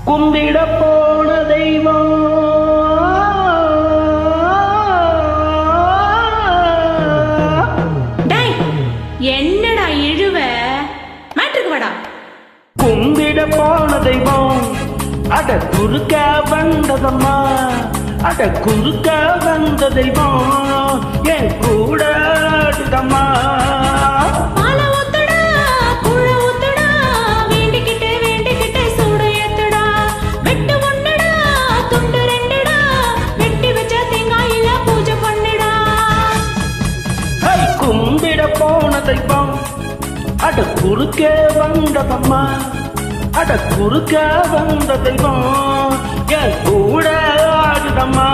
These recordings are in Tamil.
கும்பிட போன தெய்வம் என்னடா இழுவ மாட்டுக்கு வாடா. கும்பிட போன தெய்வம் அட குறுக்க வந்ததம்மா, அட குறுக்க வந்த தெய்வம் என் கூட ஆடுதம்மா. கும்பிட போன தெய்வம் அட குறுக்கே வந்ததம்மா, அட குறுக்க வந்த தெய்வம் என் கூட ஆடுதம்மா.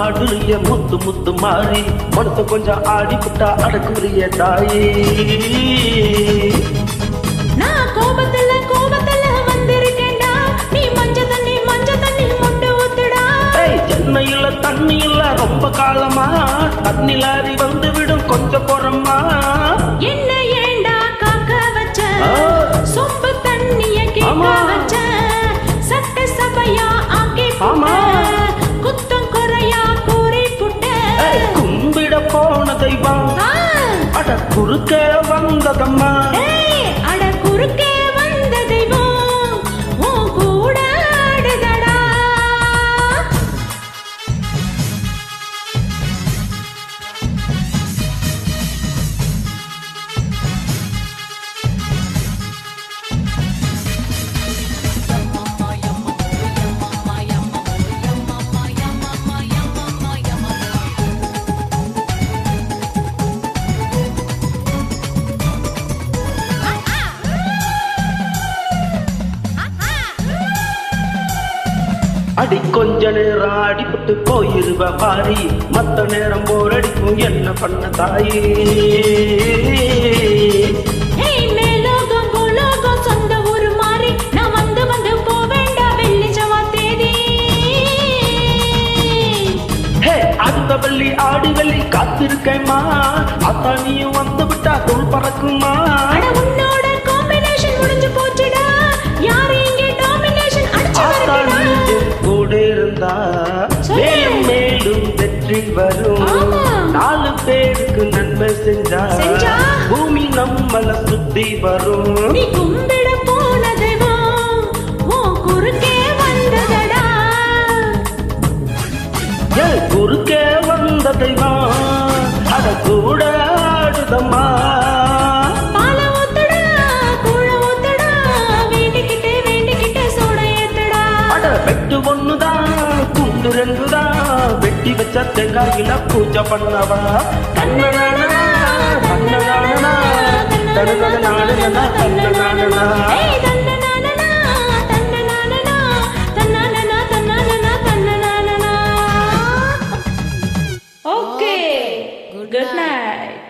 ஆடுறிய முத்து முத்து மாறி மனசு கொஞ்சம் ஆடி புட்டா அடக்குறிய தாயே. நான் கோபத்துல வந்திருக்கேன்டா, நீ மஞ்ச தண்ணி மொண்டு ஊத்துடா. சென்னையில தண்ணி இல்ல ரொம்ப காலமா, தண்ணி லாரி வந்து விடும் கொஞ்சம் போறம்மா. என்ன ஏண்டா காக்க வச்ச சொம்பு தண்ணிய கேட்க வச்ச, சட்ட சபையா ஆக்கி குத்தம் குறையா கூறி புட்ட. கும்பிட போன தெய்வம் அட குறுக்க வந்ததம்மா, அட குறுக்கே வந்த தெய்வம் உன் கூட ஆடுதடா. அடி கொஞ்ச நேரம் அடிபட்டு போயிருவ பாரி, மத்த நேரம் போரடிக்கும் என்ன பண்ண தாயே. மேலோகம் பூலோகம் சொந்த ஊரு மாறி நான் வந்து போவேண்டா வெள்ளி ஜவா தேதி. அந்த வெள்ளி ஆடி வெள்ளி காத்திருக்கேம்மா, அத்தா நீயும் வந்து விட்டா தோல் பறக்குமா. உன்னோட காம்பினேஷன் முடிஞ்சு போச்சுடா, யாரு இங்கே டாமினேஷன் அடிச்சு கூட இருந்தா மேலும் மேலும் வெற்றி வரும். 4 பேருக்கு நன்மை செஞ்சா பூமி நம்மள சுத்தி வரும். நீ கும்பிட போன தெய்வம் உன் குறுக்கே வந்ததடா, குறுக்கே வந்த தெய்வம் அட கூட ஆடுதம்மா. பால ஊத்துடா கூழ ஊத்துடா, வேண்டிக்கிட்டே சோட ஏத்துடா. அட வெட்டு ஒண்ணுதான் குண்டு 2தான், வெட்டி வச்ச தேங்காயில பூஜை பண்ணவா. தன்னனானா தன்னனானா தன்னனானா தன்னனானா. Okay, good night.